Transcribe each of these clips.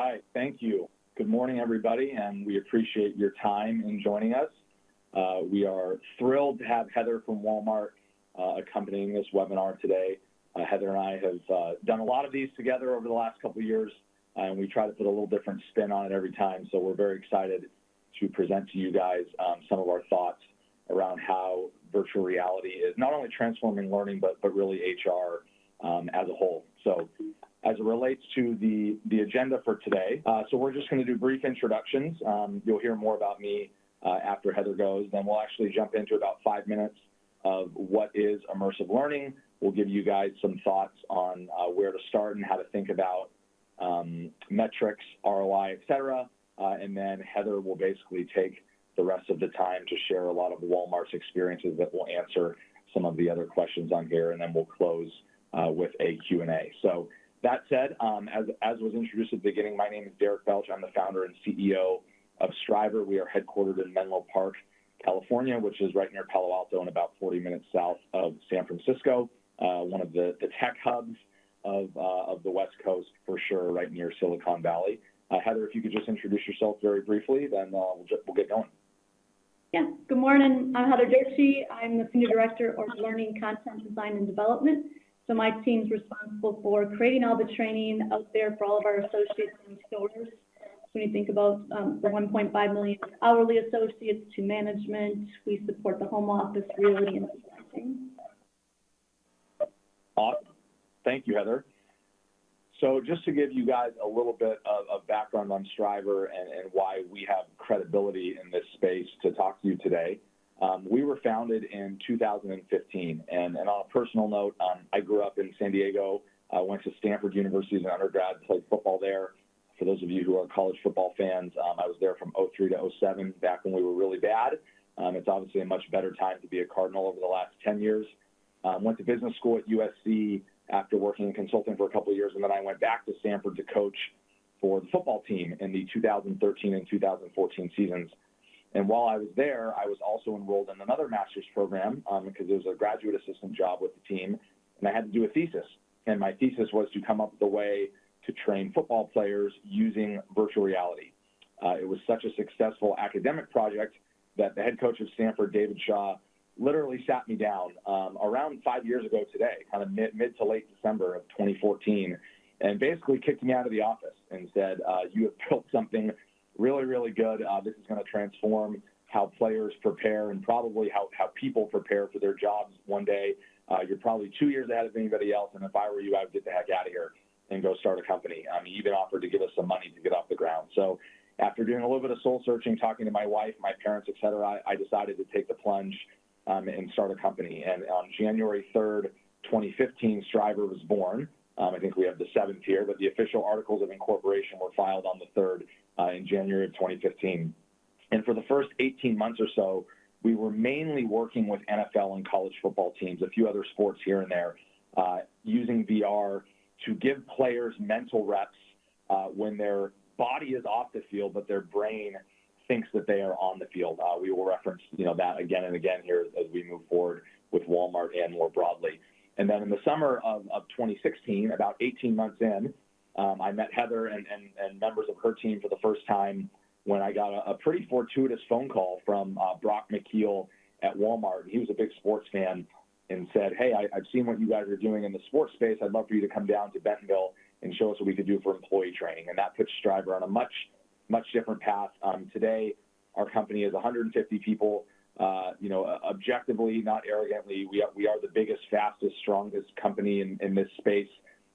right, thank you. Good morning, everybody, and we appreciate your time in joining us. We are thrilled to have Heather from Walmart accompanying this webinar today. Heather and I have done a lot of these together over the last couple of years, and we try to put a little different spin on it every time. So we're very excited to present to you guys some of our thoughts around how virtual reality is not only transforming learning, but really HR as a whole. So as it relates to the agenda for today, so we're just going to do brief introductions. You'll hear more about me after Heather goes. Then we'll actually jump into about 5 minutes of what is immersive learning. We'll give you guys some thoughts on where to start and how to think about metrics, ROI, et cetera. And then Heather will basically take the rest of the time to share a lot of Walmart's experiences that will answer some of the other questions on here, and then we'll close with a Q&A. So that said, as was introduced at the beginning, my name is Derek Belch. I'm the founder and CEO of Strivr. We are headquartered in Menlo Park, California, which is right near Palo Alto and about 40 minutes south of San Francisco, one of the tech hubs of the West Coast for sure, right near Silicon Valley. Heather, if you could just introduce yourself very briefly, then we'll get going. Yeah, good morning. I'm Heather Dirty. I'm the Senior Director of Learning Content Design and Development. So my team's responsible for creating all the training out there for all of our associates and stores. So when you think about the 1.5 million hourly associates to management, we support the home office really and presenting. Awesome. Thank you, Heather. So just to give you guys a little bit of background on Strivr and why we have credibility in this space to talk to you today. We were founded in 2015, and on a personal note, I grew up in San Diego. I went to Stanford University as an undergrad, played football there. For those of you who are college football fans, I was there from 03 to 07, back when we were really bad. It's obviously a much better time to be a Cardinal over the last 10 years. Went to business school at USC after working in consulting for a couple of years, and then I went back to Stanford to coach for the football team in the 2013 and 2014 seasons. And while I was there, I was also enrolled in another master's program because it was a graduate assistant job with the team, and I had to do a thesis. And my thesis was to come up with a way to train football players using virtual reality. It was such a successful academic project that the head coach of Stanford, David Shaw, literally sat me down around 5 years ago today, kind of mid to late December of 2014, and basically kicked me out of the office and said, you have built something really, really good. This is going to transform how players prepare and probably how people prepare for their jobs one day. You're probably 2 years ahead of anybody else, and if I were you, I would get the heck out of here and go start a company. He even offered to give us some money to get off the ground. So after doing a little bit of soul searching, talking to my wife, my parents, et cetera, I decided to take the plunge and start a company. And on January 3rd, 2015, Strivr was born. I think we have the 7th here, but the official articles of incorporation were filed on the 3rd in January of 2015. And for the first 18 months or so, we were mainly working with NFL and college football teams, a few other sports here and there, using VR to give players mental reps when their body is off the field, but their brain thinks that they are on the field. We will reference that again and again here as we move forward with Walmart and more broadly. And then in the summer of 2016, about 18 months in, I met Heather and members of her team for the first time when I got a pretty fortuitous phone call from Brock McKeel at Walmart. He was a big sports fan and said, hey, I've seen what you guys are doing in the sports space. I'd love for you to come down to Bentonville and show us what we could do for employee training. And that puts Strivr on a much different path. Today, our company is 150 people. Objectively, not arrogantly, we are the biggest, fastest, strongest company in this space,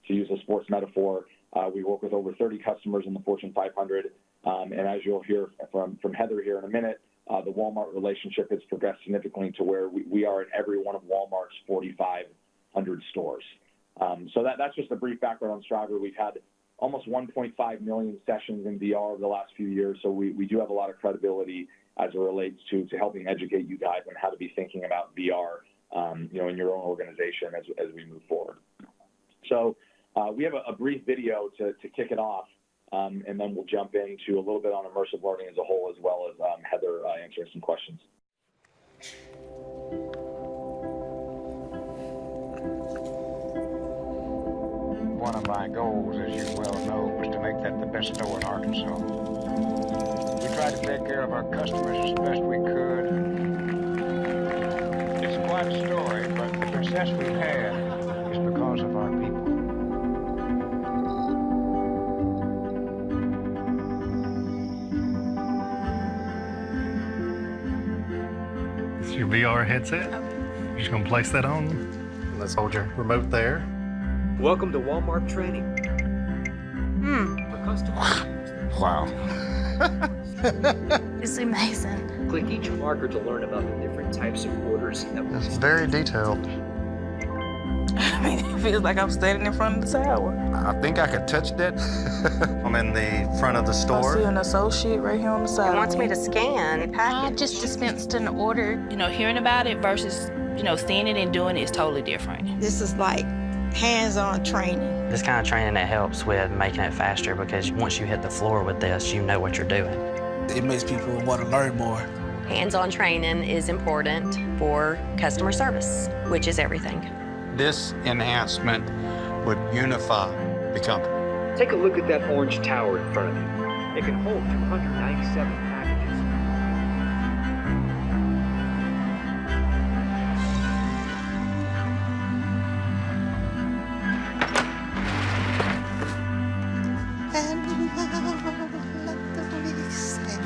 to use a sports metaphor. We work with over 30 customers in the Fortune 500. And as you'll hear from Heather here in a minute, the Walmart relationship has progressed significantly to where we are in every one of Walmart's 4,500 stores. So that's just a brief background on Strivr. We've had almost 1.5 million sessions in VR over the last few years, so we do have a lot of credibility as it relates to helping educate you guys on how to be thinking about VR, in your own organization as we move forward. So we have a brief video to kick it off, and then we'll jump into a little bit on immersive learning as a whole, as well as Heather answering some questions. One of my goals, as you well know, was to make that the best best store in Arkansas. We tried to take care of our customers as best we could. It's quite a story, but the success we've had is because of our people. It's your VR headset. You're just gonna place that on. Let's hold your remote there. Welcome to Walmart training. For customers. Wow. It's amazing. Click each marker to learn about the different types of orders that we It's very detailed. I mean, it feels like I'm standing in front of the tower. I think I could touch that. I'm in the front of the I see store. an associate right here on the side. It wants me to scan a I package. just dispensed an order. Hearing about it versus, seeing it and doing it is totally different. This is like hands-on training. This kind of training that helps with making it faster because once you hit the floor with this, you know what you're doing. It makes people want to learn more. Hands-on training is important for customer service, which is everything. This enhancement would unify the company. Take a look at that orange tower in front of you. It can hold 297 packages. And now let the police say.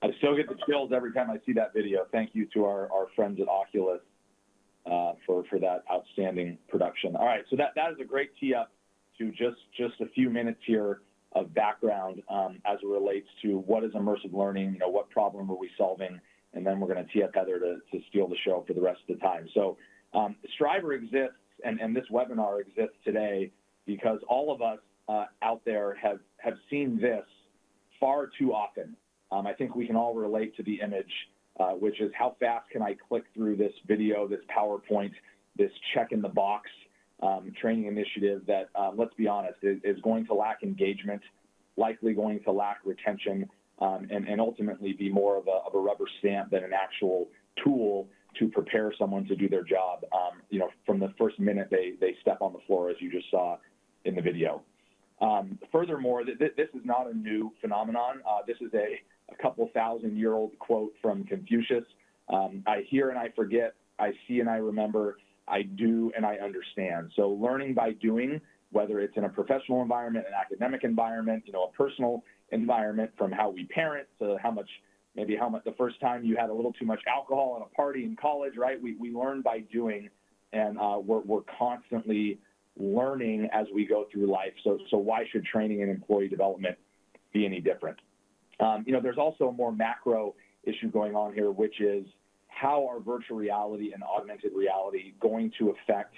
I still get the chills every time I see that video. Thank you to our friends at Oculus for that outstanding production. All right, so that is a great tee up to just a few minutes here of background as it relates to what is immersive learning, what problem are we solving, and then we're going to tee up Heather to steal the show for the rest of the time. So Strivr exists, and this webinar exists today because all of us out there have seen this far too often. I think we can all relate to the image, which is how fast can I click through this video, this PowerPoint, this check in the box training initiative that, let's be honest, is going to lack engagement, likely going to lack retention, and ultimately be more of a rubber stamp than an actual tool to prepare someone to do their job, from the first minute they step on the floor, as you just saw in the video. Furthermore, this is not a new phenomenon. This is a couple thousand-year-old quote from Confucius. I hear and I forget, I see and I remember, I do and I understand. So learning by doing, whether it's in a professional environment, an academic environment, a personal environment, from how we parent to how much the first time you had a little too much alcohol at a party in college, right? We learn by doing, and we're constantly learning as we go through life. So why should training and employee development be any different? There's also a more macro issue going on here, which is how are virtual reality and augmented reality going to affect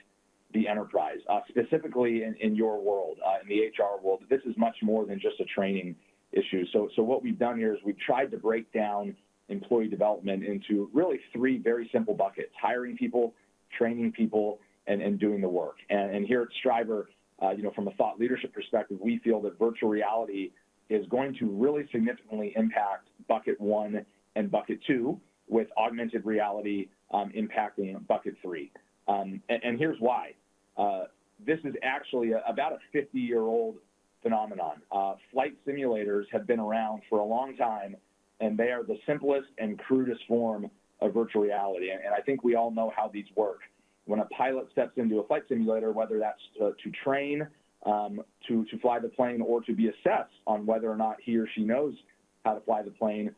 the enterprise, specifically in your world, in the HR world. This is much more than just a training issue. So what we've done here is we've tried to break down employee development into really three very simple buckets: hiring people, training people, and doing the work. And here at Strivr, from a thought leadership perspective, we feel that virtual reality is going to really significantly impact bucket 1 and bucket 2, with augmented reality impacting bucket 3. And here's why. This is actually about a 50-year-old phenomenon. Flight simulators have been around for a long time, and they are the simplest and crudest form of virtual reality. And I think we all know how these work. When a pilot steps into a flight simulator, whether that's to train, to fly the plane, or to be assessed on whether or not he or she knows how to fly the plane,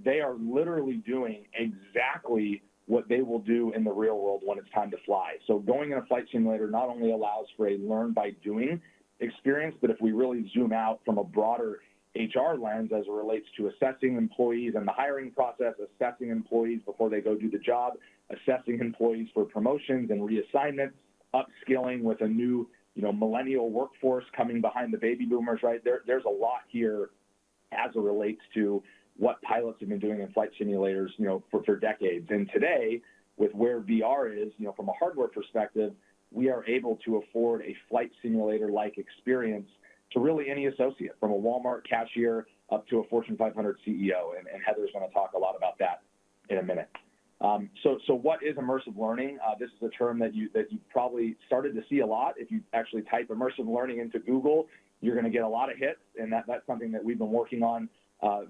they are literally doing exactly what they will do in the real world when it's time to fly. So going in a flight simulator not only allows for a learn by doing experience, but if we really zoom out from a broader HR lens as it relates to assessing employees and the hiring process, assessing employees before they go do the job, assessing employees for promotions and reassignments, upskilling with a new millennial workforce coming behind the baby boomers, right? There's a lot here as it relates to what pilots have been doing in flight simulators, for decades. And today, with where VR is, from a hardware perspective, we are able to afford a flight simulator-like experience to really any associate, from a Walmart cashier up to a Fortune 500 CEO. And Heather's going to talk a lot about that in a minute. So what is immersive learning? This is a term that you probably started to see a lot. If you actually type immersive learning into Google, you're going to get a lot of hits, and that's something that we've been working on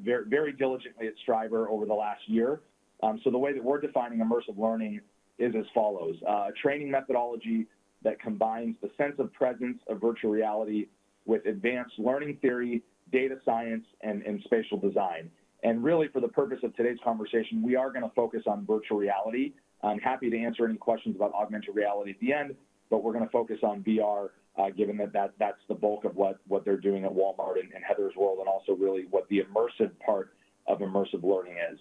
very, very diligently at Strivr over the last year. So the way that we're defining immersive learning is as follows: a training methodology that combines the sense of presence of virtual reality with advanced learning theory, data science, and spatial design. And really, for the purpose of today's conversation, we are going to focus on virtual reality. I'm happy to answer any questions about augmented reality at the end, but we're going to focus on VR, given that's the bulk of what they're doing at Walmart and Heather's world, and also really what the immersive part of immersive learning is.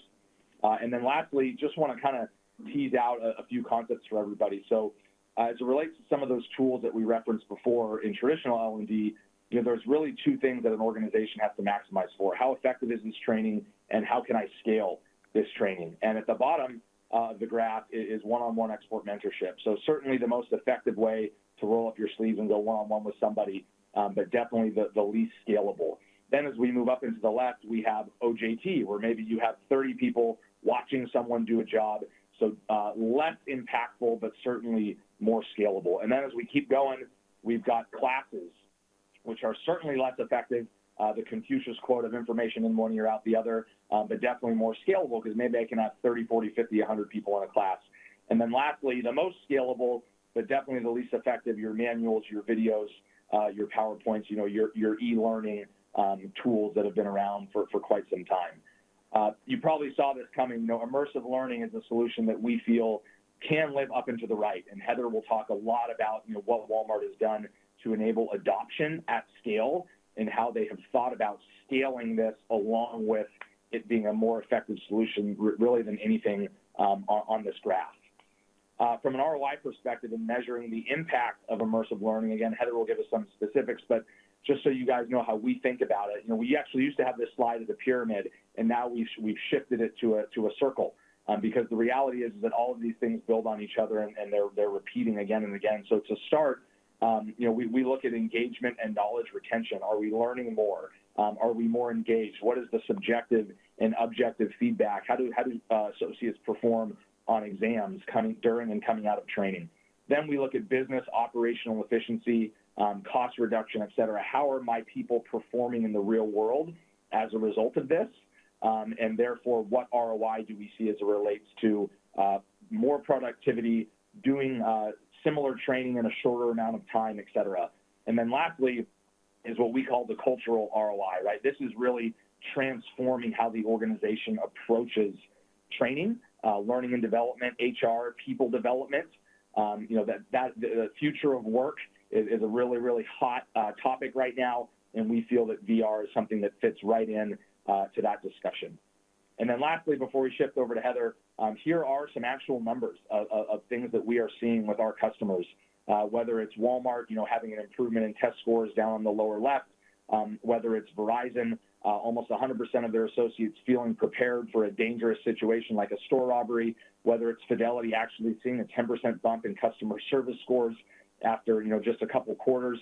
And then lastly, just want to kind of tease out a few concepts for everybody. So as it relates to some of those tools that we referenced before in traditional L&D, there's really two things that an organization has to maximize for: how effective is this training, and how can I scale this training? And at the bottom of the graph is one-on-one expert mentorship. So certainly the most effective way to roll up your sleeves and go one-on-one with somebody, but definitely the least scalable. Then as we move up into the left, we have OJT, where maybe you have 30 people watching someone do a job, so less impactful, but certainly more scalable. And then as we keep going, we've got classes, which are certainly less effective, the Confucius quote of information in one ear, out the other, but definitely more scalable, because maybe I can have 30, 40, 50, 100 people in a class. And then lastly, the most scalable, but definitely the least effective, your manuals, your videos, your PowerPoints, your e-learning tools that have been around for quite some time. You probably saw this coming. Immersive learning is a solution that we feel can live up and to the right. And Heather will talk a lot about what Walmart has done to enable adoption at scale, and how they have thought about scaling this along with it being a more effective solution really than anything on this graph. From an ROI perspective and measuring the impact of immersive learning, again, Heather will give us some specifics, but just so you guys know how we think about it, we actually used to have this slide as a pyramid, and now we've shifted it to a circle, because the reality is that all of these things build on each other, and they're repeating again and again. So to start, we look at engagement and knowledge retention. Are we learning more? Are we more engaged? What is the subjective and objective feedback? How do associates perform on exams during and coming out of training? Then we look at business operational efficiency, cost reduction, et cetera. How are my people performing in the real world as a result of this? And therefore, what ROI do we see as it relates to more productivity, doing similar training in a shorter amount of time, et cetera? And then lastly is what we call the cultural ROI, right? This is really transforming how the organization approaches training, learning and development, HR, people development. The future of work is a really, really hot topic right now, and we feel that VR is something that fits right in to that discussion. And then lastly, before we shift over to Heather, here are some actual numbers of things that we are seeing with our customers, whether it's Walmart, having an improvement in test scores down on the lower left, whether it's Verizon, almost 100% of their associates feeling prepared for a dangerous situation like a store robbery, whether it's Fidelity actually seeing a 10% bump in customer service scores after, just a couple quarters.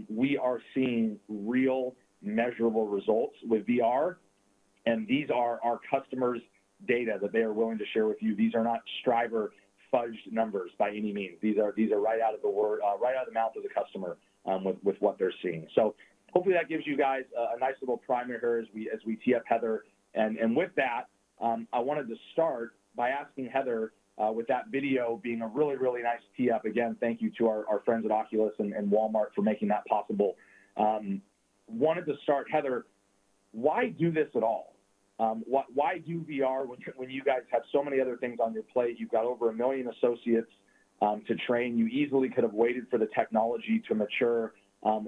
We are seeing real measurable results with VR, and these are our customers' data that they are willing to share with you. These are not Strivr fudged numbers by any means. These are right out of the mouth of the customer with what they're seeing. So hopefully that gives you guys a nice little primer here as we tee up Heather. And with that, I wanted to start by asking Heather, with that video being a really, really nice tee up. Again, thank you to our friends at Oculus and Walmart for making that possible. Wanted to start, Heather, why do this at all? Why do VR when you guys have so many other things on your plate? You've got over 1 million associates to train. You easily could have waited for the technology to mature.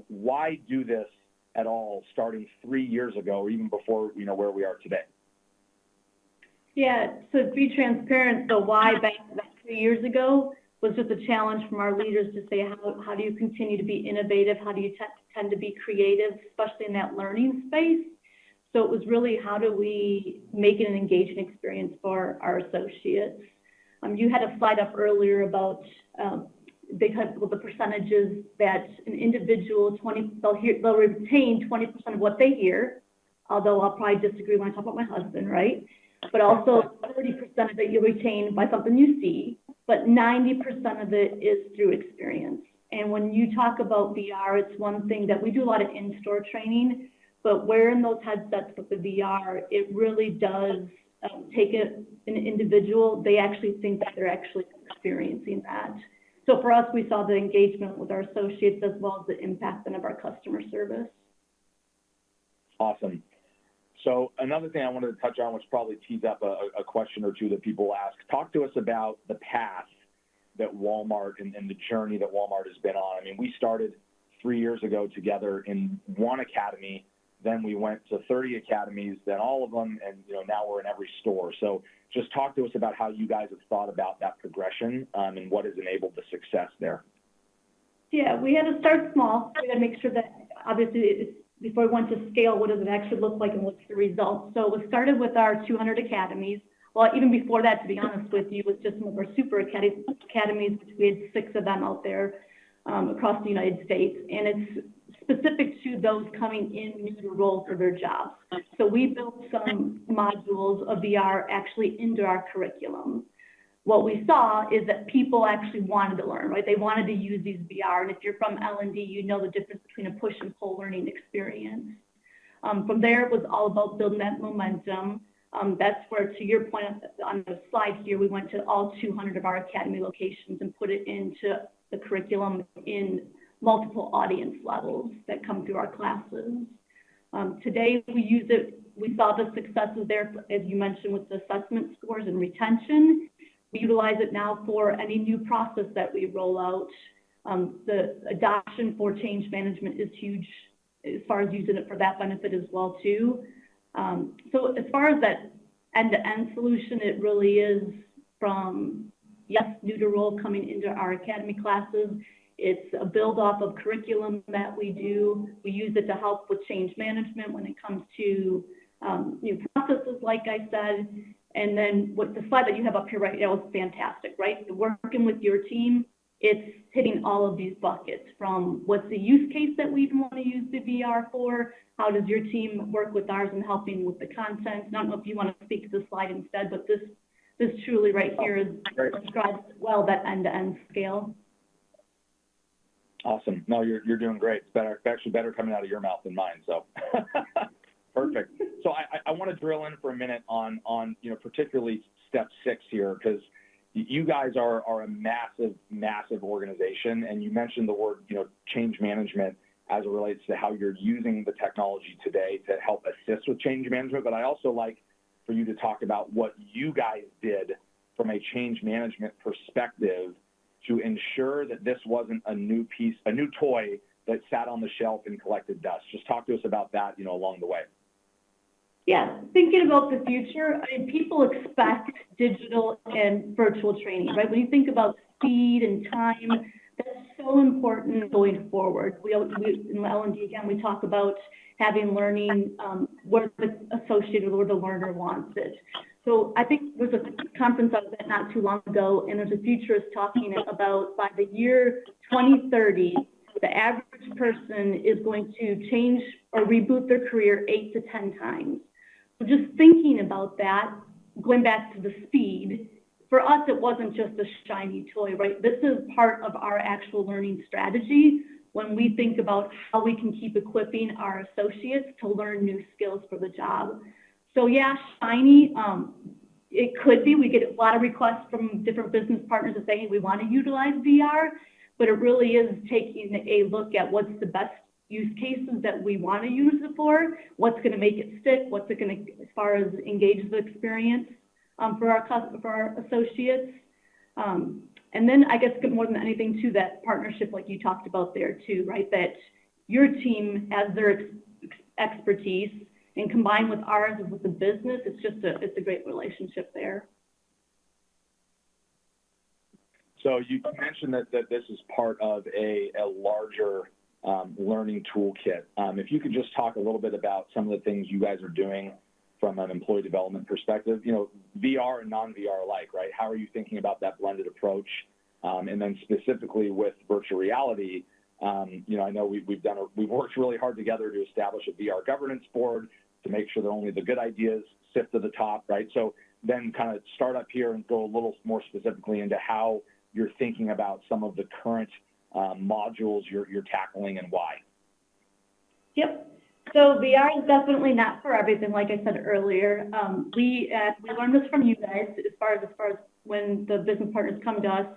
Why do this at all starting 3 years ago, or even before where we are today? Yeah, so to be transparent, the why back 3 years ago was just a challenge from our leaders to say, how do you continue to be innovative? How do you tend to be creative, especially in that learning space? So it was really, how do we make it an engaging experience for our associates? You had a slide up earlier about the percentages that an individual, they'll retain 20% of what they hear, although I'll probably disagree when I talk about my husband, right? But also 30% of it you'll retain by something you see, but 90% of it is through experience. And when you talk about VR, it's one thing that we do a lot of in-store training, but wearing those headsets with the VR, it really does take an individual, they actually think that they're actually experiencing that. So for us, we saw the engagement with our associates as well as the impact of our customer service. Awesome. So another thing I wanted to touch on, which probably tees up a question or two that people ask, talk to us about the path that Walmart and the journey that Walmart has been on. I mean, we started 3 years ago together in one academy, then we went to 30 academies, then all of them, and now we're in every store. So just talk to us about how you guys have thought about that progression and what has enabled the success there. Yeah, we had to start small. We had to make sure that, obviously, before we went to scale, what does it actually look like and what's the result? So we started with our 200 academies. Well, even before that, to be honest with you, was just some of our super academies, which we had 6 of them out there across the United States. And it's specific to those coming in new to role for their jobs. So we built some modules of VR actually into our curriculum. What we saw is that people actually wanted to learn, right? They wanted to use these VR. And if you're from L&D, you know the difference between a push and pull learning experience. From there, it was all about building that momentum. That's where, to your point on the slide here, we went to all 200 of our academy locations and put it into the curriculum in multiple audience levels that come through our classes. Today, we use it, we saw the successes there, as you mentioned, with the assessment scores and retention. We utilize it now for any new process that we roll out. The adoption for change management is huge as far as using it for that benefit as well, too. So as far as that end-to-end solution, it really is from, yes, new to role coming into our academy classes. It's a build off of curriculum that we do. We use it to help with change management when it comes to new processes, like I said. And then what the slide that you have up here right now was fantastic, right? Working with your team, it's hitting all of these buckets, from what's the use case that we even want to use the VR for, how does your team work with ours in helping with the content. I don't know if you want to speak to the slide instead, but this truly right here describes well that end-to-end scale. Awesome. No, you're doing great. It's better, actually better coming out of your mouth than mine. So perfect. So I want to drill in for a minute on particularly step 6 here, because you guys are a massive organization, and you mentioned the word change management as it relates to how you're using the technology today to help assist with change management. But I also like for you to talk about what you guys did from a change management perspective to ensure that this wasn't a new toy that sat on the shelf and collected dust. Just talk to us about that, along the way. Yeah, thinking about the future, I mean, people expect digital and virtual training, right? When you think about speed and time, that's so important going forward. We in L&D, again, we talk about having learning where it's associated with where the learner wants it. So I think there's a conference I was at not too long ago, and there's a futurist talking about by the year 2030, the average person is going to change or reboot their career 8 to 10 times. So just thinking about that, going back to the speed, for us, it wasn't just a shiny toy, right? This is part of our actual learning strategy when we think about how we can keep equipping our associates to learn new skills for the job. So yeah, shiny, it could be. We get a lot of requests from different business partners that say, hey, we want to utilize VR, but it really is taking a look at what's the best use cases that we want to use it for, what's going to make it stick, what's it going to, as far as engage the experience for our associates. And then I guess more than anything too, that partnership like you talked about there too, right? That your team has their expertise, and combined with ours and with the business, it's a great relationship there. So you mentioned that this is part of a larger learning toolkit. If you could just talk a little bit about some of the things you guys are doing from an employee development perspective, VR and non-VR alike, right? How are you thinking about that blended approach? And then specifically with virtual reality, I know we've worked really hard together to establish a VR governance board to make sure that only the good ideas sift to the top, right? So then kind of start up here and go a little more specifically into how you're thinking about some of the current modules you're tackling and why. Yep. So VR is definitely not for everything, like I said earlier. We learned this from you guys as far as when the business partners come to us.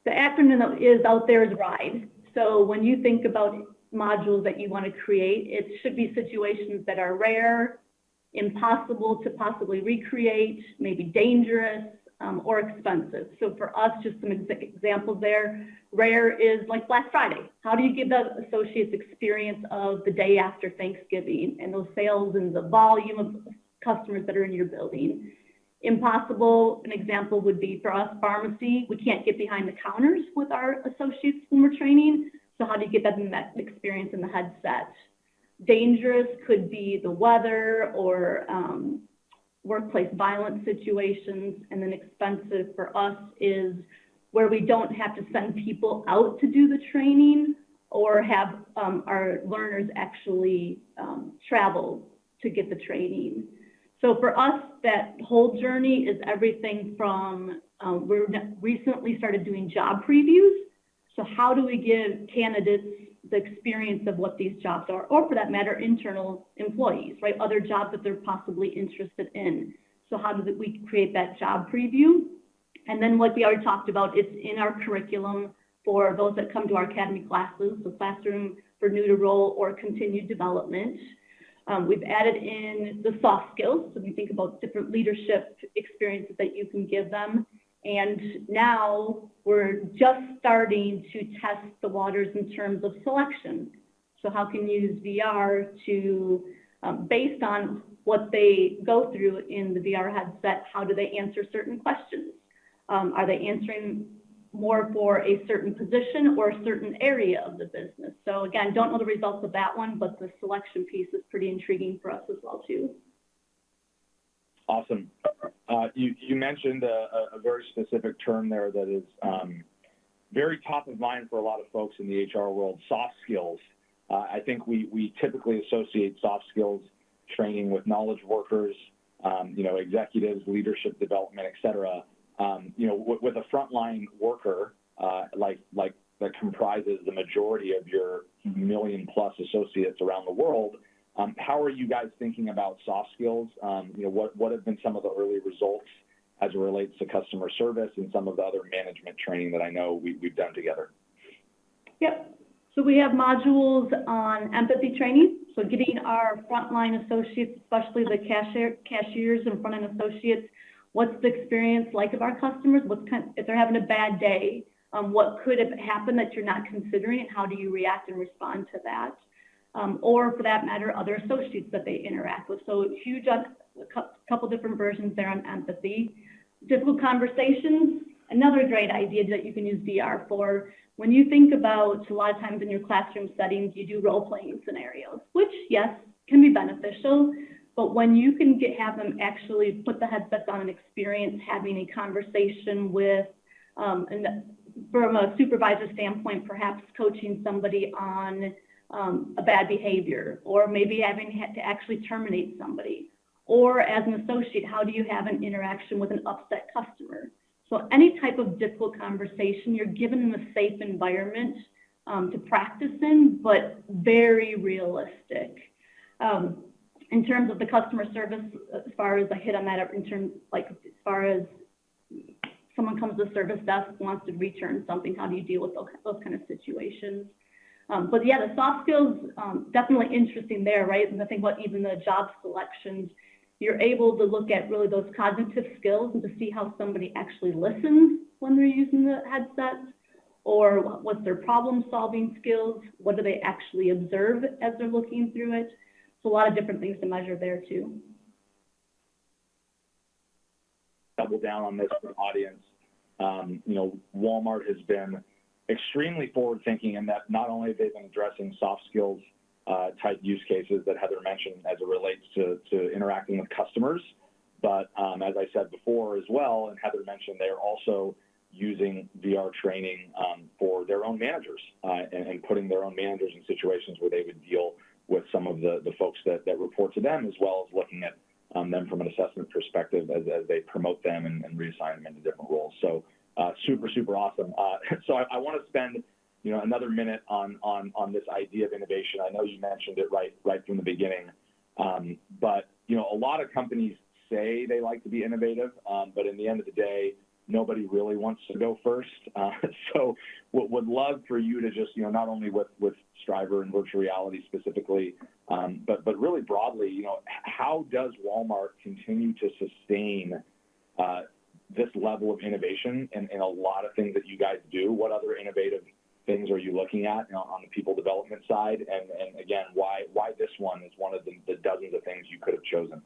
The acronym that is out there is RIDE. So when you think about modules that you want to create, it should be situations that are rare, impossible to possibly recreate, maybe dangerous, or expensive. So for us, just some examples there. Rare is like Black Friday. How do you give the associates experience of the day after Thanksgiving and those sales and the volume of customers that are in your building? Impossible, an example would be for us, pharmacy. We can't get behind the counters with our associates when we're training. So how do you get that experience in the headset? Dangerous could be the weather or workplace violence situations. And then expensive for us is where we don't have to send people out to do the training or have our learners actually travel to get the training. So for us, that whole journey is everything from, we recently started doing job previews. So how do we give candidates the experience of what these jobs are, or for that matter, internal employees, right? Other jobs that they're possibly interested in. So how do we create that job preview? And then like we already talked about, it's in our curriculum for those that come to our academy classes, so classroom for new to role or continued development. We've added in the soft skills. So we think about different leadership experiences that you can give them. And now we're just starting to test the waters in terms of selection. So how can you use VR to, based on what they go through in the VR headset, how do they answer certain questions? Are they answering more for a certain position or a certain area of the business? So again, don't know the results of that one, but the selection piece is pretty intriguing for us as well too. Awesome. You mentioned a very specific term there that is very top of mind for a lot of folks in the HR world, soft skills. I think we typically associate soft skills training with knowledge workers, executives, leadership development, et cetera. With a frontline worker like that comprises the majority of your 1 million+ associates around the world, how are you guys thinking about soft skills? What have been some of the early results as it relates to customer service and some of the other management training that I know we've done together? Yep. So we have modules on empathy training. So getting our frontline associates, especially the cashiers and front-end associates, what's the experience like of our customers? If they're having a bad day, what could have happened that you're not considering, and how do you react and respond to that? Or for that matter, other associates that they interact with. So huge, a couple different versions there on empathy. Difficult conversations, another great idea that you can use VR for. When you think about, a lot of times in your classroom settings, you do role-playing scenarios, which yes, can be beneficial, but when you can have them actually put the headsets on and experience having a conversation with, and from a supervisor standpoint, perhaps coaching somebody on a bad behavior, or maybe having to actually terminate somebody. Or as an associate, how do you have an interaction with an upset customer? So any type of difficult conversation, you're given in a safe environment to practice in, but very realistic. In terms of the customer service, as far as I hit on that, in terms, like as far as someone comes to the service desk, wants to return something, how do you deal with those kind of situations? But yeah, the soft skills, definitely interesting there, right? And the thing about even the job selections, you're able to look at really those cognitive skills and to see how somebody actually listens when they're using the headset, or what's their problem-solving skills, what do they actually observe as they're looking through it. So a lot of different things to measure there too. Double down on this for the audience. Walmart has been extremely forward-thinking in that not only have they been addressing soft skills type use cases that Heather mentioned as it relates to interacting with customers, but as I said before as well, and Heather mentioned, they're also using VR training for their own managers and putting their own managers in situations where they would deal with some of the folks that report to them, as well as looking at them from an assessment perspective as they promote them and reassign them into different roles. So super, super awesome. So I want to spend another minute on this idea of innovation. I know you mentioned it right from the beginning, but a lot of companies say they like to be innovative, but in the end of the day, nobody really wants to go first. So would love for you to just, not only with Strivr and virtual reality specifically, but really broadly, how does Walmart continue to sustain this level of innovation in a lot of things that you guys do? What other innovative things are you looking at on the people development side? And again, why this one is one of the dozens of things you could have chosen?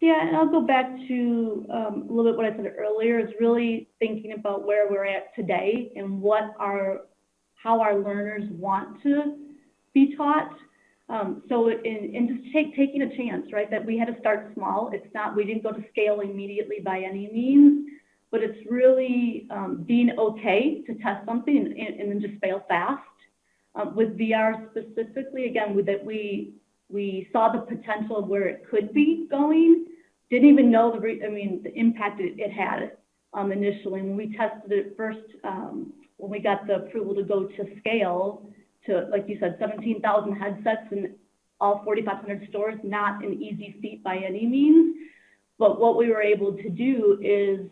Yeah, and I'll go back to a little bit what I said earlier, is really thinking about where we're at today and how our learners want to be taught. So just taking a chance, right, that we had to start small. We didn't go to scale immediately by any means, but it's really being okay to test something and then just fail fast. With VR specifically, again, we saw the potential of where it could be going. Didn't even know the impact it had initially. When we tested it first, when we got the approval to go to scale to, like you said, 17,000 headsets in all 4,500 stores, not an easy feat by any means. But what we were able to do is,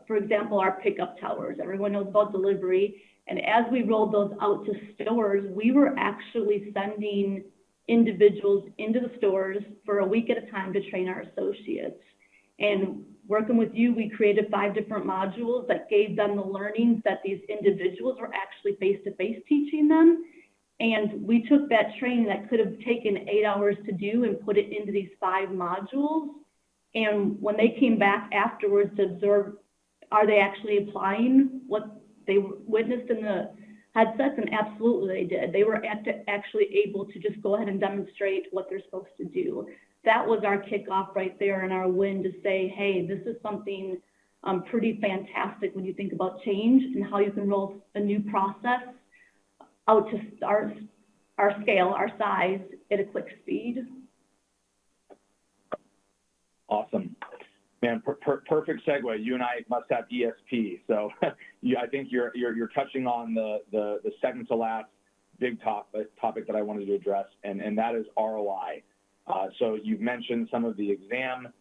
for example, our pickup towers. Everyone knows about delivery. And as we rolled those out to stores, we were actually sending individuals into the stores for a week at a time to train our associates. And working with you, we created 5 different modules that gave them the learnings that these individuals were actually face-to-face teaching them. And we took that training that could have taken 8 hours to do and put it into these 5 modules. And when they came back afterwards to observe, are they actually applying what they witnessed in the headsets? And absolutely they did. They were actually able to just go ahead and demonstrate what they're supposed to do. That was our kickoff right there and our win to say, hey, this is something pretty fantastic when you think about change and how you can roll a new process out to our scale, our size, at a quick speed. Awesome. Man, perfect segue. You and I must have ESP. So I think you're touching on the second to last big topic that I wanted to address, and that is ROI. So you've mentioned some of the exam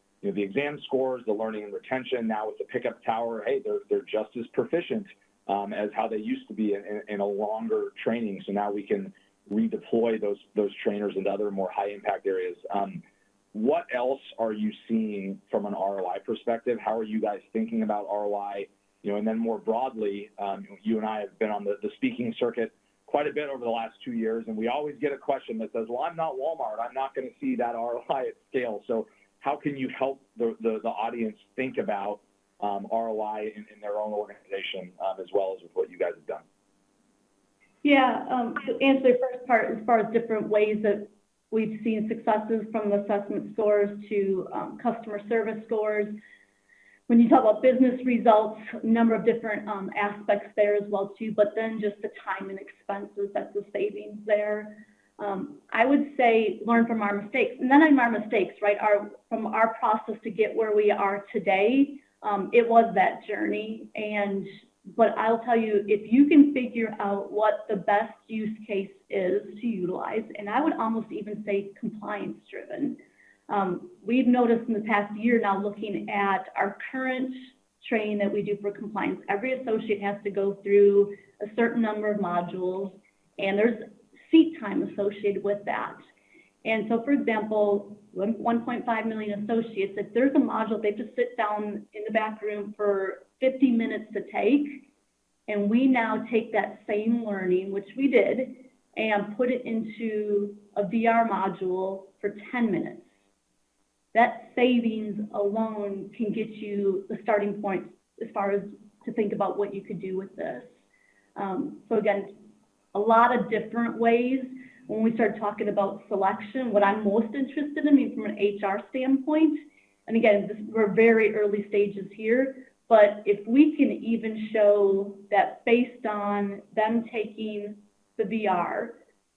scores, the learning and retention. Now with the pickup tower, hey, they're just as proficient as how they used to be in a longer training. So now we can redeploy those trainers into other more high impact areas. What else are you seeing from an ROI perspective? How are you guys thinking about ROI? And then more broadly, you and I have been on the speaking circuit quite a bit over the last 2 years, and we always get a question that says, well, I'm not Walmart. I'm not going to see that ROI at scale. So how can you help the audience think about ROI in their own organization as well as with what you guys have done? Yeah, to answer the first part, as far as different ways that we've seen successes from assessment scores to customer service scores. When you talk about business results, a number of different aspects there as well too, but then just the time and expenses, that's the savings there. I would say learn from our mistakes, and then our mistakes, right? From our process to get where we are today, it was that journey. But I'll tell you, if you can figure out what the best use case is to utilize, and I would almost even say compliance driven. We've noticed in the past year now, looking at our current training that we do for compliance, every associate has to go through a certain number of modules, and there's seat time associated with that. And so, for example, 1.5 million associates, if there's a module, they have to sit down in the back room for 50 minutes to take, and we now take that same learning, which we did, and put it into a VR module for 10 minutes. That savings alone can get you the starting point as far as to think about what you could do with this. So again, a lot of different ways. When we start talking about selection, what I'm most interested in, I mean, from an HR standpoint, and again, we're very early stages here, but if we can even show that based on them taking the VR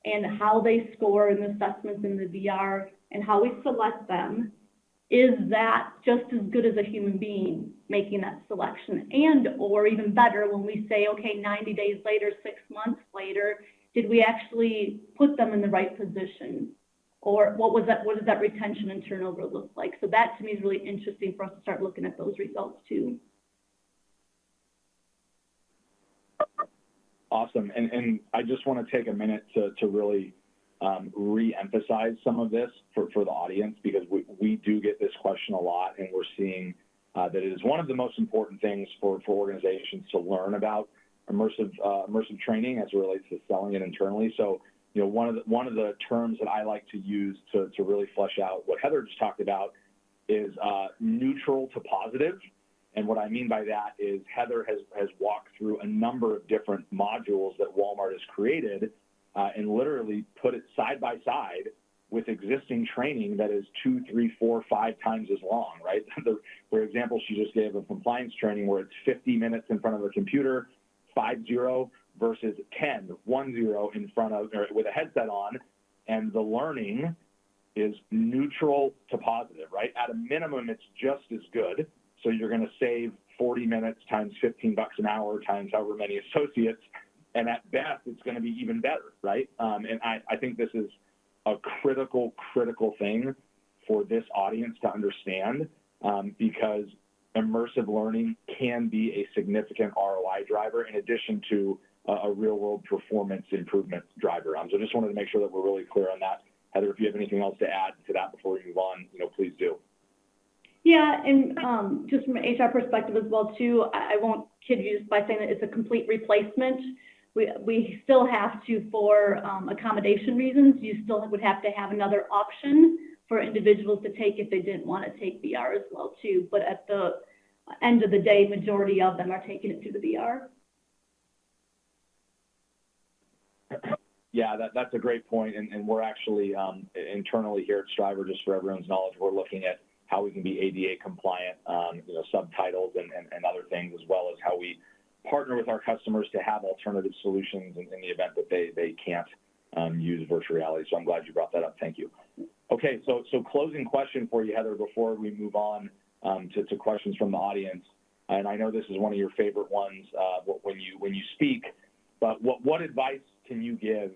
and how they score in the assessments in the VR and how we select them, is that just as good as a human being making that selection? And, or even better, when we say, okay, 90 days later, 6 months later, did we actually put them in the right position? Or what does that retention and turnover look like? So that to me is really interesting for us to start looking at those results too. Awesome. And I just want to take a minute to really re-emphasize some of this for the audience, because we do get this question a lot, and we're seeing that it is one of the most important things for organizations to learn about immersive training as it relates to selling it internally. So, you know, one of the terms that I like to use to really flesh out what Heather just talked about is neutral to positive. And what I mean by that is Heather has walked through a number of different modules that Walmart has created and literally put it side by side with existing training that is 2, 3, 4, 5 times as long, right? For example, she just gave a compliance training where it's 50 minutes in front of a computer, 5-0 versus 1-0 in front of, or with a headset on, and the learning is neutral to positive, right? At a minimum, it's just as good. So you're going to save 40 minutes times $15 an hour times however many associates, and at best, it's going to be even better, right? And I think this is a critical thing for this audience to understand, because immersive learning can be a significant ROI driver in addition to a real-world performance improvement driver. So just wanted to make sure that we're really clear on that. Heather, if you have anything else to add to that before we move on, please do. Yeah, and just from an HR perspective as well too, I won't kid you just by saying that it's a complete replacement. We still have to, for accommodation reasons, you still would have to have another option for individuals to take if they didn't want to take VR as well too. But at the end of the day, majority of them are taking it through the VR. Yeah, that's a great point. And we're actually internally here at Strivr, just for everyone's knowledge, we're looking at how we can be ADA compliant, subtitles and other things, as well as how we partner with our customers to have alternative solutions in the event that they can't use virtual reality. So I'm glad you brought that up. Thank you. Okay, so closing question for you, Heather, before we move on to questions from the audience. And I know this is one of your favorite ones when you speak, but what advice can you give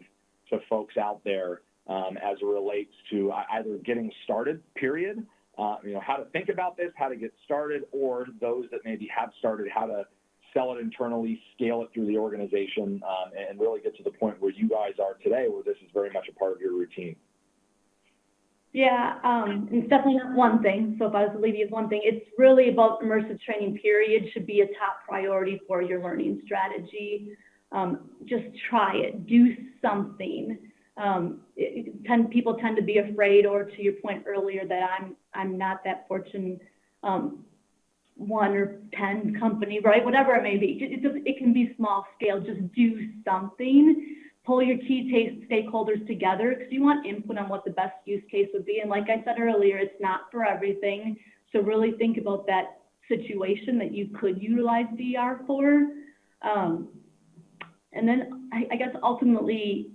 to folks out there as it relates to either getting started, period, how to think about this, how to get started, or those that maybe have started, how to sell it internally, scale it through the organization, and really get to the point where you guys are today, where this is very much a part of your routine? Yeah, it's definitely not one thing. So if I was to leave you with one thing, it's really about immersive training, period, should be a top priority for your learning strategy. Just try it, do something. People tend to be afraid, or to your point earlier, that I'm not that Fortune 1 or 10 company, right? Whatever it may be. It can be small scale. Just do something. Pull your key stakeholders together, because you want input on what the best use case would be. And like I said earlier, it's not for everything. So really think about that situation that you could utilize VR for. And then I guess ultimately,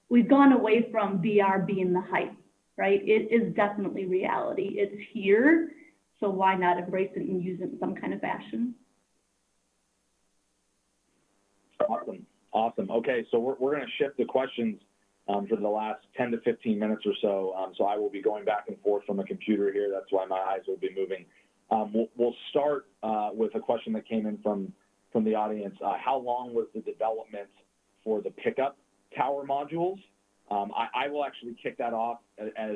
we've gone away from VR being the hype, right? It is definitely reality. It's here. So why not embrace it and use it in some kind of fashion? Awesome. Okay, so we're going to shift the questions for the last 10 to 15 minutes or so. So I will be going back and forth from a computer here. That's why my eyes will be moving. We'll start with a question that came in from the audience. How long was the development for the pickup tower modules? I will actually kick that off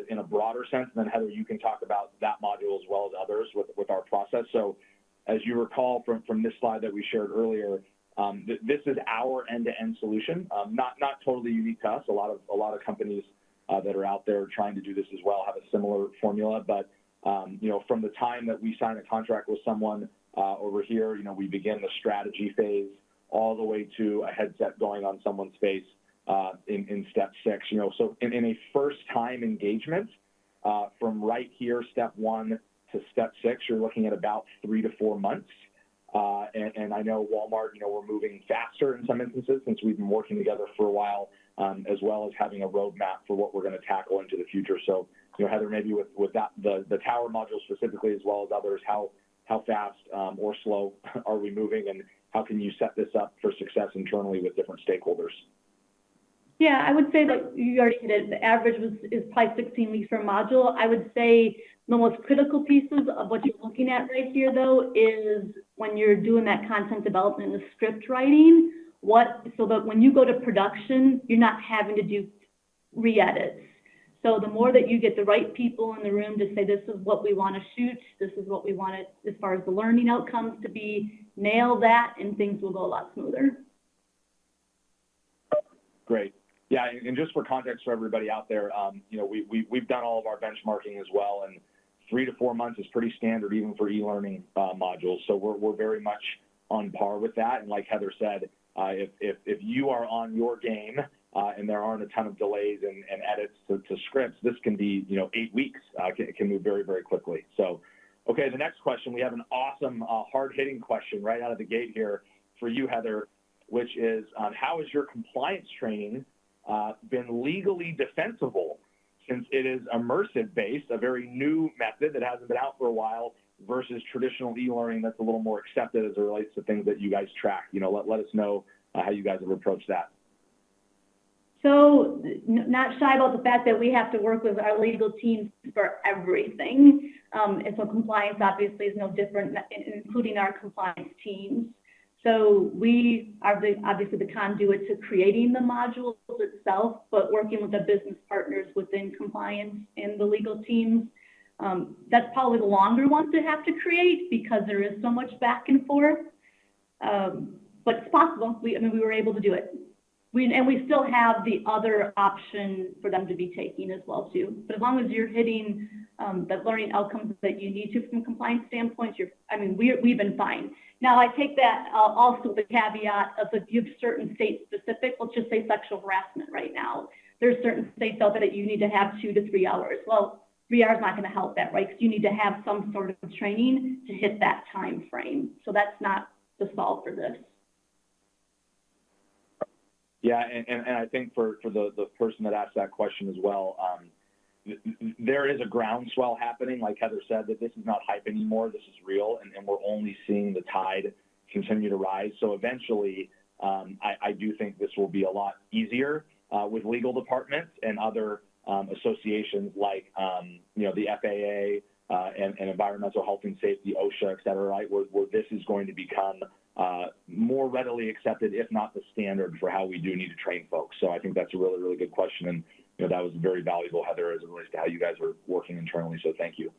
in a broader sense, and then Heather, you can talk about that module as well as others with our process. So as you recall from this slide that we shared earlier, this is our end-to-end solution, not totally unique to us. A lot of companies that are out there trying to do this as well have a similar formula, but from the time that we sign a contract with someone over here, we begin the strategy phase all the way to a headset going on someone's face in step 6. So in a first-time engagement, from right here, step 1 to step 6, you're looking at about 3 to 4 months. And I know Walmart, we're moving faster in some instances since we've been working together for a while, as well as having a roadmap for what we're going to tackle into the future. So, Heather, maybe with that, the tower module specifically, as well as others, how fast or slow are we moving, and how can you set this up for success internally with different stakeholders? Yeah, I would say that you already hit it. The average is probably 16 weeks per module. I would say the most critical pieces of what you're looking at right here, though, is when you're doing that content development and the script writing, so that when you go to production, you're not having to do re-edits. So the more that you get the right people in the room to say, this is what we want to shoot, this is what we want it as far as the learning outcomes to be, nail that, and things will go a lot smoother. Great. Yeah, and just for context for everybody out there, we've done all of our benchmarking as well, and 3 to 4 months is pretty standard even for e-learning modules. So we're very much on par with that. And like Heather said, if you are on your game and there aren't a ton of delays and edits to scripts, this can be 8 weeks. It can move very, very quickly. So, okay, the next question, we have an awesome hard-hitting question right out of the gate here for you, Heather, which is how is your compliance training been legally defensible, since it is immersive based, a very new method that hasn't been out for a while, versus traditional e-learning that's a little more accepted as it relates to things that you guys track? Let us know how you guys have approached that. So not shy about the fact that we have to work with our legal teams for everything. And so compliance obviously is no different, including our compliance teams. So we are obviously the conduit to creating the modules itself, but working with the business partners within compliance and the legal teams. That's probably the longer one to have to create because there is so much back and forth. But it's possible. We were able to do it. And we still have the other option for them to be taking as well too. But as long as you're hitting the learning outcomes that you need to from a compliance standpoint, we've been fine. Now I take that also the caveat of if you have certain state specific, let's just say sexual harassment right now. There's certain states out there that you need to have 2 to 3 hours. Well, 3 hours is not going to help that, right? Because you need to have some sort of training to hit that time frame. So that's not the solve for this. Yeah, and I think for the person that asked that question as well, there is a groundswell happening, like Heather said, that this is not hype anymore, this is real, and we're only seeing the tide continue to rise. So eventually, I do think this will be a lot easier with legal departments and other associations like, the FAA and Environmental Health and Safety, OSHA, et cetera, right, where this is going to become more readily accepted, if not the standard for how we do need to train folks. So I think that's a really, really good question. And, that was very valuable, Heather, as it relates to how you guys are working internally. So thank you.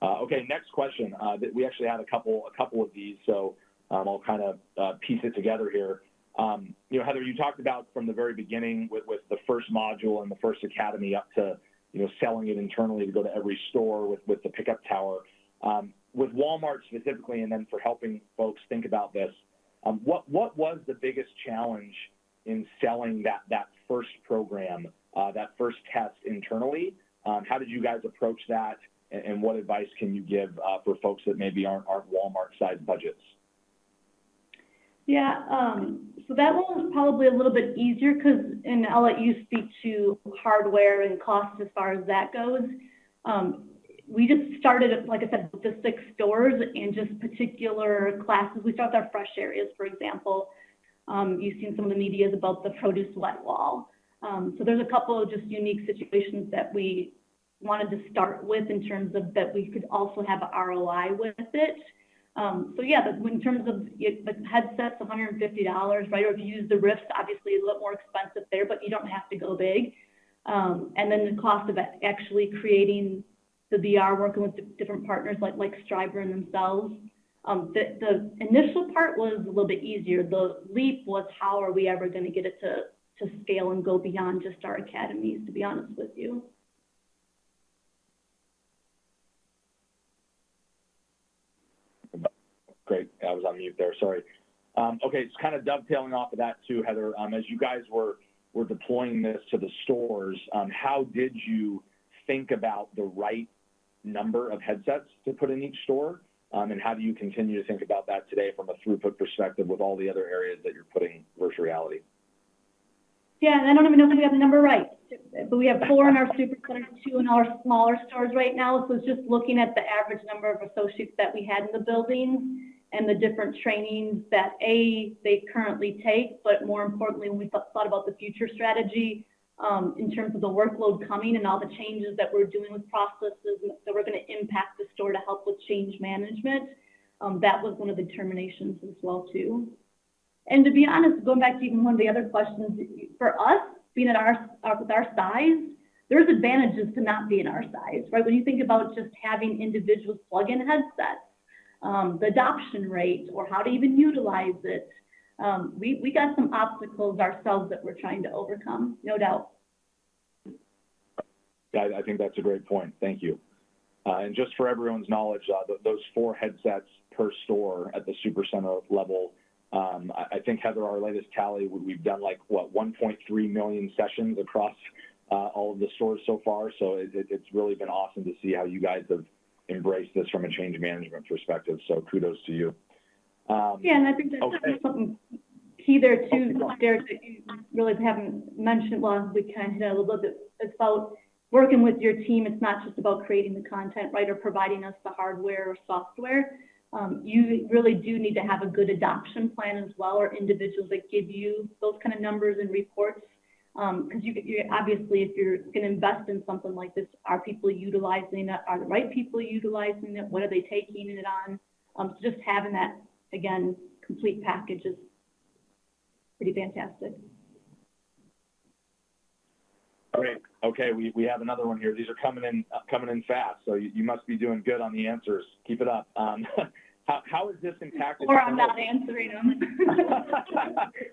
Okay, next question. We actually had a couple of these, so I'll kind of piece it together here. Heather, you talked about from the very beginning with the first module and the first academy up to, selling it internally to go to every store with the pickup tower. With Walmart specifically, and then for helping folks think about this, what was the biggest challenge in selling that first program, that first test internally? How did you guys approach that, and what advice can you give for folks that maybe aren't Walmart-sized budgets? Yeah, so that one was probably a little bit easier and I'll let you speak to hardware and costs as far as that goes. We just started, like I said, with the 6 stores and just particular classes. We start with our fresh areas, for example. You've seen some of the medias about the produce wet wall. So there's a couple of just unique situations that we wanted to start with in terms of that we could also have an ROI with it. So yeah, in terms of the headsets, $150, right? Or if you use the Rifts, obviously a little more expensive there, but you don't have to go big. And then the cost of actually creating the VR, working with different partners like Strivr and themselves. The initial part was a little bit easier. The leap was how are we ever going to get it to scale and go beyond just our academies, to be honest with you. Great, I was on mute there, sorry. Okay, it's kind of dovetailing off of that too, Heather. As you guys were deploying this to the stores, how did you think about the right number of headsets to put in each store? And how do you continue to think about that today from a throughput perspective with all the other areas that you're putting virtual reality? Yeah, and I don't even know if we have the number right, but we have 4 in our super center, 2 in our smaller stores right now. So it's just looking at the average number of associates that we had in the buildings and the different trainings that they currently take, but more importantly, when we thought about the future strategy, in terms of the workload coming and all the changes that we're doing with processes that we're going to impact the store to help with change management, that was one of the determinations as well too. And to be honest, going back to even one of the other questions, for us being at with our size, there's advantages to not being our size, right? When you think about just having individuals plug in headsets, the adoption rate or how to even utilize it, we got some obstacles ourselves that we're trying to overcome, no doubt. Yeah, I think that's a great point. Thank you. And just for everyone's knowledge, those 4 headsets per store at the supercenter level, I think, Heather, our latest tally, we've done like, what, 1.3 million sessions across all of the stores so far. So it's really been awesome to see how you guys have embraced this from a change management perspective. So kudos to you. Yeah, and I think that's something key there too, Derek, that you really haven't mentioned. Well, we kind of hit it a little bit. It's about working with your team. It's not just about creating the content, right, or providing us the hardware or software. You really do need to have a good adoption plan as well, or individuals that give you those kind of numbers and reports. Because you obviously, if you're going to invest in something like this, are people utilizing it? Are the right people utilizing it? What are they taking it on? So just having that, again, complete package is pretty fantastic. Great. Okay, we have another one here. These are coming in fast, so you must be doing good on the answers. Keep it up. How is this impacted? Or I'm not answering them.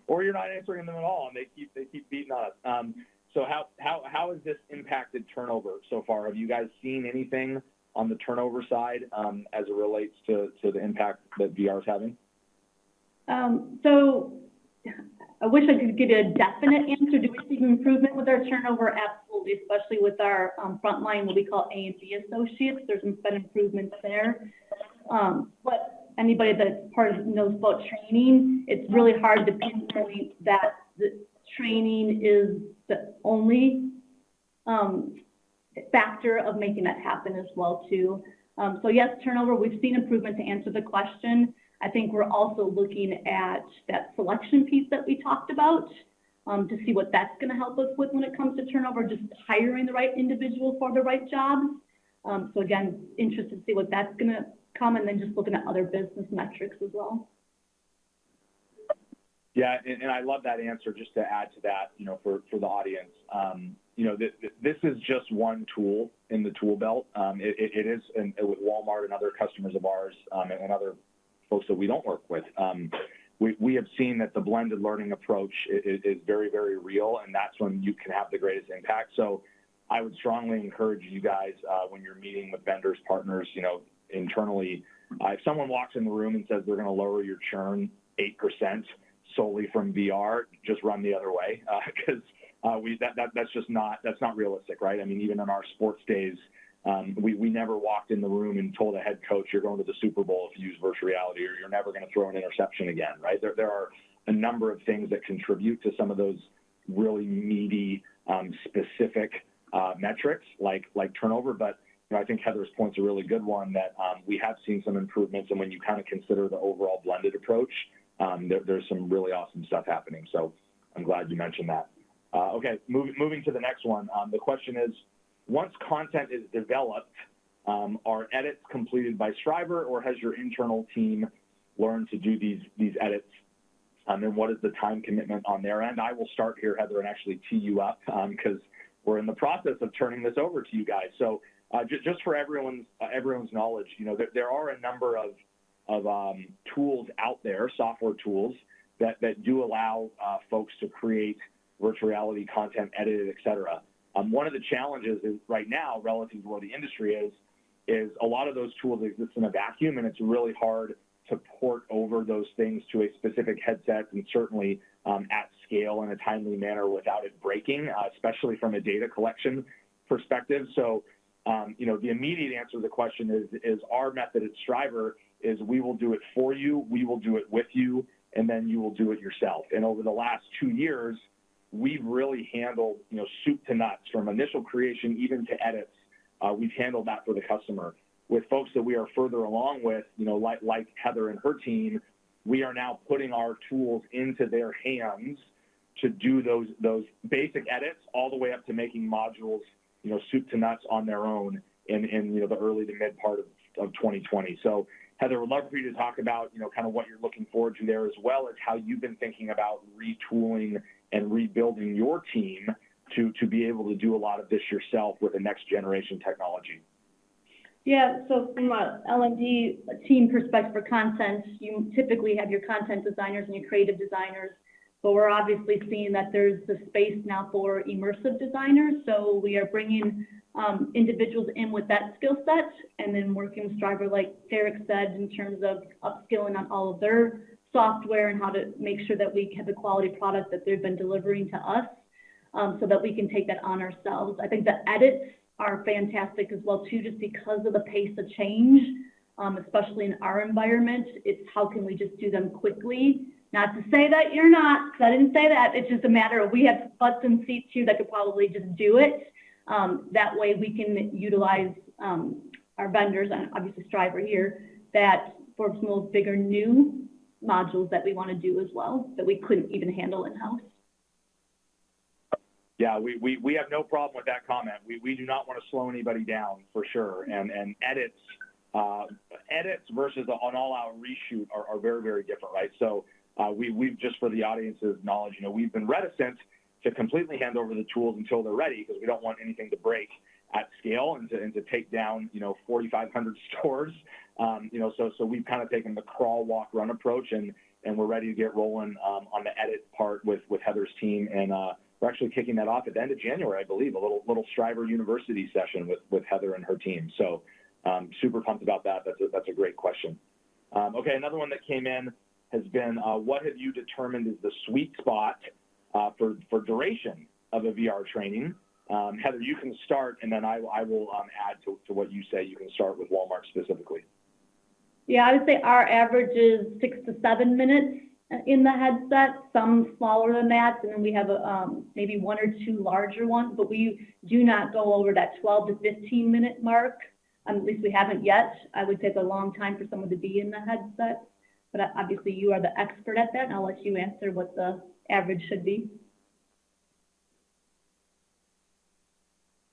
Or you're not answering them at all, and they keep beating on us. So how has this impacted turnover so far? Have you guys seen anything on the turnover side as it relates to the impact that VR is having? So I wish I could give you a definite answer. Do we see improvement with our turnover? Absolutely, especially with our frontline, what we call A and B associates. There's been improvements there. But anybody that's knows about training, it's really hard to pinpoint that the training is the only factor of making that happen as well too. So yes, turnover, we've seen improvement to answer the question. I think we're also looking at that selection piece that we talked about to see what that's going to help us with when it comes to turnover, just hiring the right individual for the right jobs. So again, interested to see what that's going to come, and then just looking at other business metrics as well. Yeah, and I love that answer. Just to add to that, for the audience, this is just one tool in the tool belt. It is with Walmart and other customers of ours and other folks that we don't work with. We have seen that the blended learning approach is very, very real, and that's when you can have the greatest impact. So I would strongly encourage you guys when you're meeting with vendors, partners, internally, if someone walks in the room and says they're going to lower your churn 8% solely from VR, just run the other way, because that's not realistic, right? I mean, even in our sports days, we never walked in the room and told a head coach, you're going to the Super Bowl if you use virtual reality, or you're never going to throw an interception again, right? There are a number of things that contribute to some of those really meaty, specific metrics like turnover. But I think Heather's point's a really good one, that we have seen some improvements, and when you kind of consider the overall blended approach, there's some really awesome stuff happening. So I'm glad you mentioned that. Okay, moving to the next one. The question is, once content is developed, are edits completed by Strivr, or has your internal team learned to do these edits? And what is the time commitment on their end? I will start here, Heather, and actually tee you up because we're in the process of turning this over to you guys. So just for everyone's knowledge, there are a number of tools out there, software tools that do allow folks to create virtual reality content, edit it, et cetera. One of the challenges is right now, relative to where the industry is a lot of those tools exist in a vacuum, and it's really hard to port over those things to a specific headset, and certainly at scale in a timely manner without it breaking, especially from a data collection perspective. So, the immediate answer to the question is our method at Strivr is we will do it for you, we will do it with you, and then you will do it yourself. And over the last 2 years, we've really handled, soup to nuts, from initial creation even to edits. We've handled that for the customer. With folks that we are further along with, like Heather and her team, we are now putting our tools into their hands to do those basic edits all the way up to making modules, soup to nuts on their own in the early to mid part of 2020. So Heather, would love for you to talk about, kind of what you're looking forward to there, as well as how you've been thinking about retooling and rebuilding your team to be able to do a lot of this yourself with a next generation technology. Yeah, so from a L&D team perspective for content, you typically have your content designers and your creative designers, but we're obviously seeing that there's the space now for immersive designers. So we are bringing individuals in with that skill set, and then working with Strivr, like Derek said, in terms of upskilling on all of their software and how to make sure that we have the quality product that they've been delivering to us, so that we can take that on ourselves. I think the edits are fantastic as well too, just because of the pace of change, especially in our environment. It's how can we just do them quickly? Not to say that you're not, because I didn't say that. It's just a matter of, we have butts and seats here that could probably just do it. That way we can utilize our vendors, and obviously Strivr here, that for some of those bigger new modules that we want to do as well, that we couldn't even handle in-house. Yeah, we have no problem with that comment. We do not want to slow anybody down, for sure. And edits versus an all-out reshoot are very, very different, right? So we've just, for the audience's knowledge, we've been reticent to completely hand over the tools until they're ready, because we don't want anything to break at scale and to take down 4,500 stores. So we've kind of taken the crawl, walk, run approach, and we're ready to get rolling on the edit part with Heather's team. And we're actually kicking that off at the end of January, I believe, a little Strivr University session with Heather and her team. So super pumped about that. That's a great question. Okay, another one that came in has been, what have you determined is the sweet spot for duration of a VR training? Heather, you can start, and then I will add to what you say. You can start with Walmart specifically. Yeah, I would say our average is 6 to 7 minutes in the headset, some smaller than that, and then we have maybe 1 or 2 larger ones, but we do not go over that 12 to 15 minute mark. At least we haven't yet. I would take a long time for someone to be in the headset, but obviously you are the expert at that, and I'll let you answer what the average should be.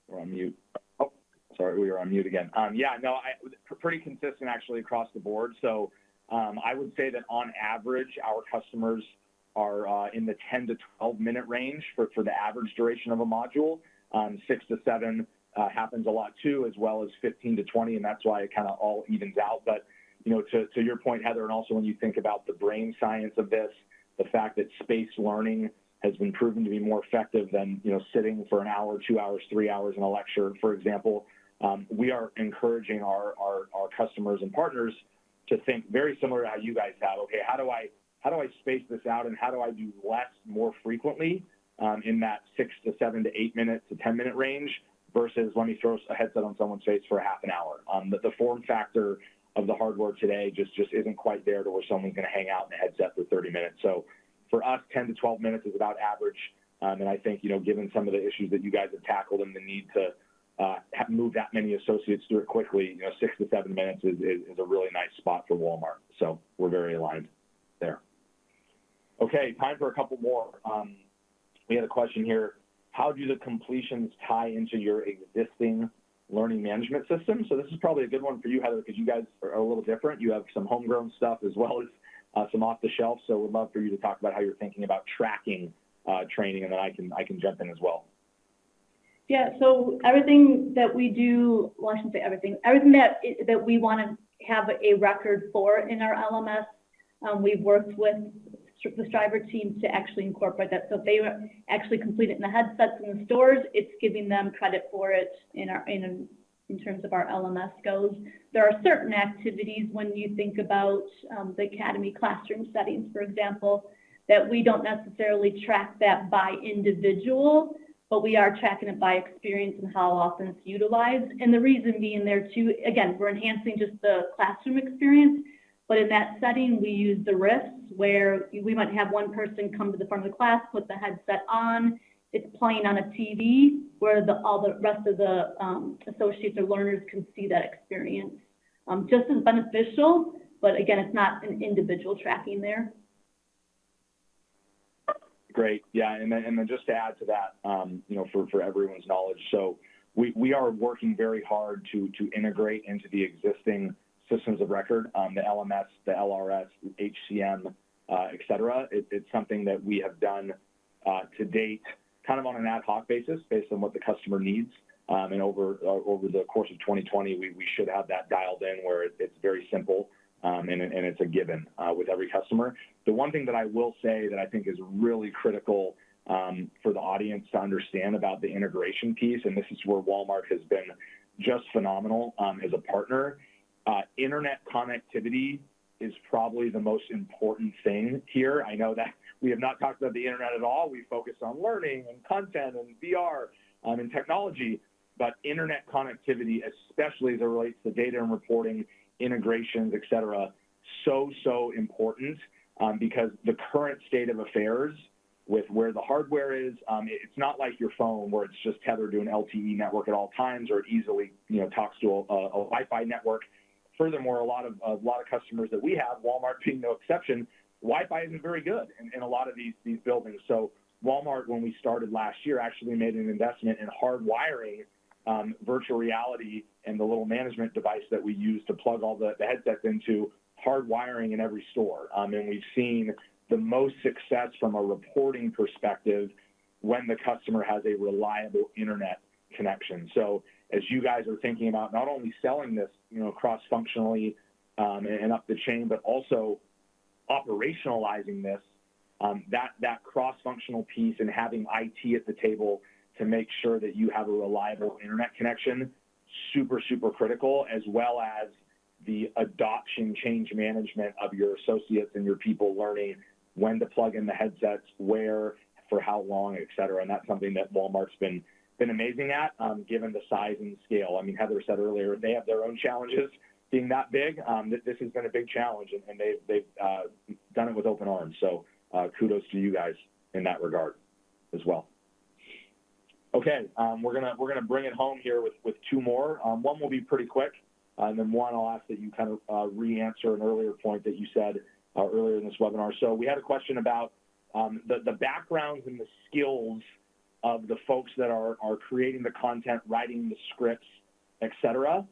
We're on mute. Oh, sorry, we were on mute again. Yeah, no, pretty consistent actually across the board. So I would say that on average, our customers are in the 10 to 12 minute range for the average duration of a module. 6 to 7 happens a lot too, as well as 15 to 20, and that's why it kind of all evens out. But to your point, Heather, and also when you think about the brain science of this, the fact that space learning has been proven to be more effective than sitting for an hour, 2 hours, 3 hours in a lecture, for example, we are encouraging our customers and partners to think very similar to how you guys have. Okay, how do I space this out, and how do I do less more frequently in that 6 to 7 to 8 minute to 10 minute range versus let me throw a headset on someone's face for a half an hour. The form factor of the hardware today just isn't quite there to where someone's going to hang out in a headset for 30 minutes. So for us, 10 to 12 minutes is about average. And I think, given some of the issues that you guys have tackled and the need to move that many associates through it quickly, 6 to 7 minutes is a really nice spot for Walmart. So we're very aligned there. Okay, time for a couple more. We had a question here. How do the completions tie into your existing learning management system? So this is probably a good one for you, Heather, because you guys are a little different. You have some homegrown stuff as well as some off the shelf. So we'd love for you to talk about how you're thinking about tracking training, and then I can jump in as well. Yeah, so everything that we do, well, I shouldn't say everything that we want to have a record for in our LMS, we've worked with the Strivr team to actually incorporate that. So if they actually complete it in the headsets in the stores, it's giving them credit for it in in terms of our LMS goes. There are certain activities when you think about the academy classroom settings, for example, that we don't necessarily track that by individual, but we are tracking it by experience and how often it's utilized. And the reason being there too, again, we're enhancing just the classroom experience, but in that setting, we use the RIFs where we might have one person come to the front of the class, put the headset on, it's playing on a TV where all the rest of the associates or learners can see that experience. Just as beneficial, but again, it's not an individual tracking there. Great, yeah, and then just to add to that, you know, for everyone's knowledge, so we are working very hard to integrate into the existing systems of record, the LMS, the LRS, HCM, et cetera. It's something that we have done to date, kind of on an ad hoc basis, based on what the customer needs. And over the course of 2020, we should have that dialed in where it's very simple and it's a given with every customer. The one thing that I will say that I think is really critical for the audience to understand about the integration piece, and this is where Walmart has been just phenomenal as a partner, internet connectivity is probably the most important thing here. I know that we have not talked about the internet at all. We focus on learning and content and VR and technology, but internet connectivity, especially as it relates to data and reporting, integrations, et cetera, so important because the current state of affairs with where the hardware is, it's not like your phone where it's just tethered to an LTE network at all times, or it easily, you know, talks to a Wi-Fi network. Furthermore, a lot of customers that we have, Walmart being no exception, Wi-Fi isn't very good in a lot of these buildings. So Walmart, when we started last year, actually made an investment in hardwiring virtual reality and the little management device that we use to plug all the headsets into, hardwiring in every store. And we've seen the most success from a reporting perspective when the customer has a reliable internet connection. So as you guys are thinking about not only selling this, you know, cross-functionally and up the chain, but also operationalizing this, that cross-functional piece and having IT at the table to make sure that you have a reliable internet connection, super critical, as well as the adoption change management of your associates and your people learning when to plug in the headsets, where, for how long, et cetera. And that's something that Walmart's been amazing at, given the size and scale. I mean, Heather said earlier, they have their own challenges being that big. This has been a big challenge, and they've done it with open arms. So kudos to you guys in that regard as well. Okay, we're gonna bring it home here with two more. One will be pretty quick, and then one I'll ask that you kind of re-answer an earlier point that you said earlier in this webinar. So we had a question about the backgrounds and the skills of the folks that are creating the content, writing the scripts, et cetera.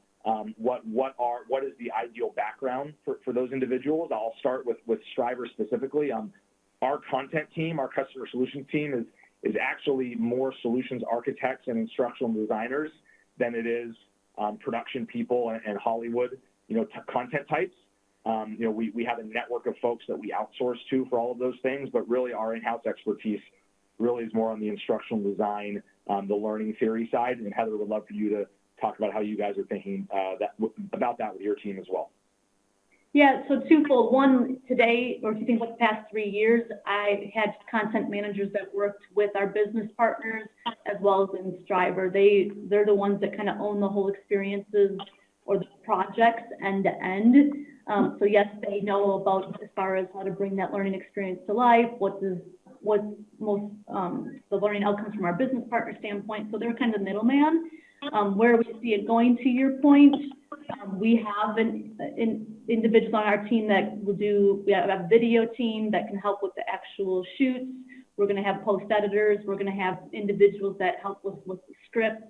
What is the ideal background for those individuals? I'll start with Strivr specifically. Our content team, our customer solutions team is actually more solutions architects and instructional designers than it is production people and Hollywood, you know, content types. You know, we have a network of folks that we outsource to for all of those things, but really our in-house expertise really is more on the instructional design, the learning theory side. And Heather, would love for you to talk about how you guys are thinking about that with your team as well. Yeah, so twofold. One, today, or if you think about the past 3 years, I had content managers that worked with our business partners as well as in Strivr. They're the ones that kind of own the whole experiences or the projects end to end. So yes, they know about as far as how to bring that learning experience to life, what's most the learning outcomes from our business partner standpoint. So they're kind of the middleman. Where we see it going, to your point, we have individuals on our team that we have a video team that can help with the actual shoots. We're going to have post editors. We're going to have individuals that help with the scripts.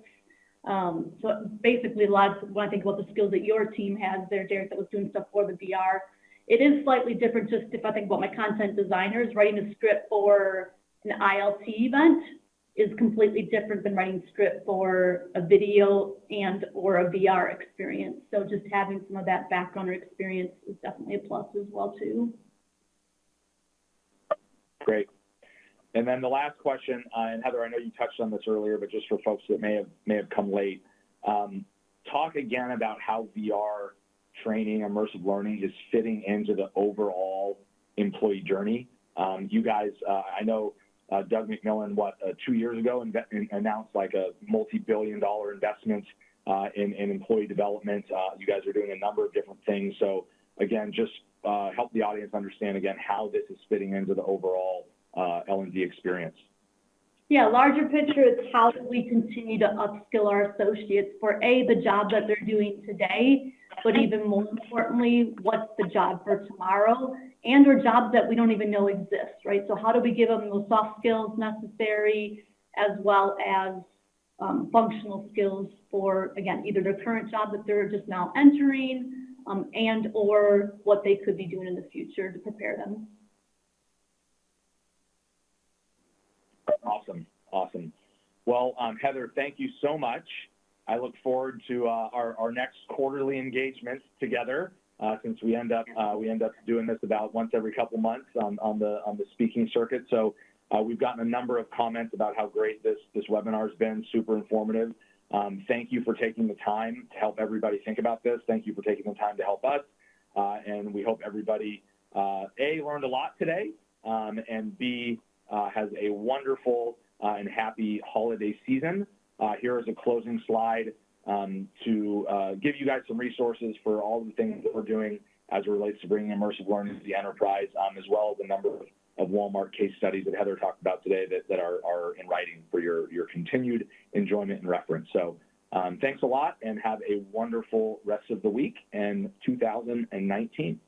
So basically, when I think about the skills that your team has there, Derek, that was doing stuff for the VR, it is slightly different. Just if I think about my content designers, writing a script for an ILT event is completely different than writing script for a video and or a VR experience. So just having some of that background or experience is definitely a plus as well too. Great. And then the last question, and Heather, I know you touched on this earlier, but just for folks that may have come late, talk again about how VR training, immersive learning is fitting into the overall employee journey. You guys, I know Doug McMillan, 2 years ago announced like a multi-billion-dollar investment in employee development. You guys are doing a number of different things. So again, just help the audience understand again how this is fitting into the overall L&D experience. Yeah, larger picture, it's how do we continue to upskill our associates for the job that they're doing today, but even more importantly, what's the job for tomorrow, and or jobs that we don't even know exist, right? So how do we give them those soft skills necessary, as well as functional skills for, again, either their current job that they're just now entering, and or what they could be doing in the future to prepare them. Awesome. Well, Heather, thank you so much. I look forward to our next quarterly engagement together, since we end up doing this about once every couple months on the speaking circuit. So we've gotten a number of comments about how great this webinar has been, super informative. Thank you for taking the time to help everybody think about this. Thank you for taking the time to help us, and we hope everybody A, learned a lot today, and B, has a wonderful and happy holiday season. Here is a closing slide to give you guys some resources for all the things that we're doing as it relates to bringing immersive learning to the enterprise, as well as a number of Walmart case studies that Heather talked about today that are in writing for your continued enjoyment and reference. So thanks a lot, and have a wonderful rest of the week and 2019.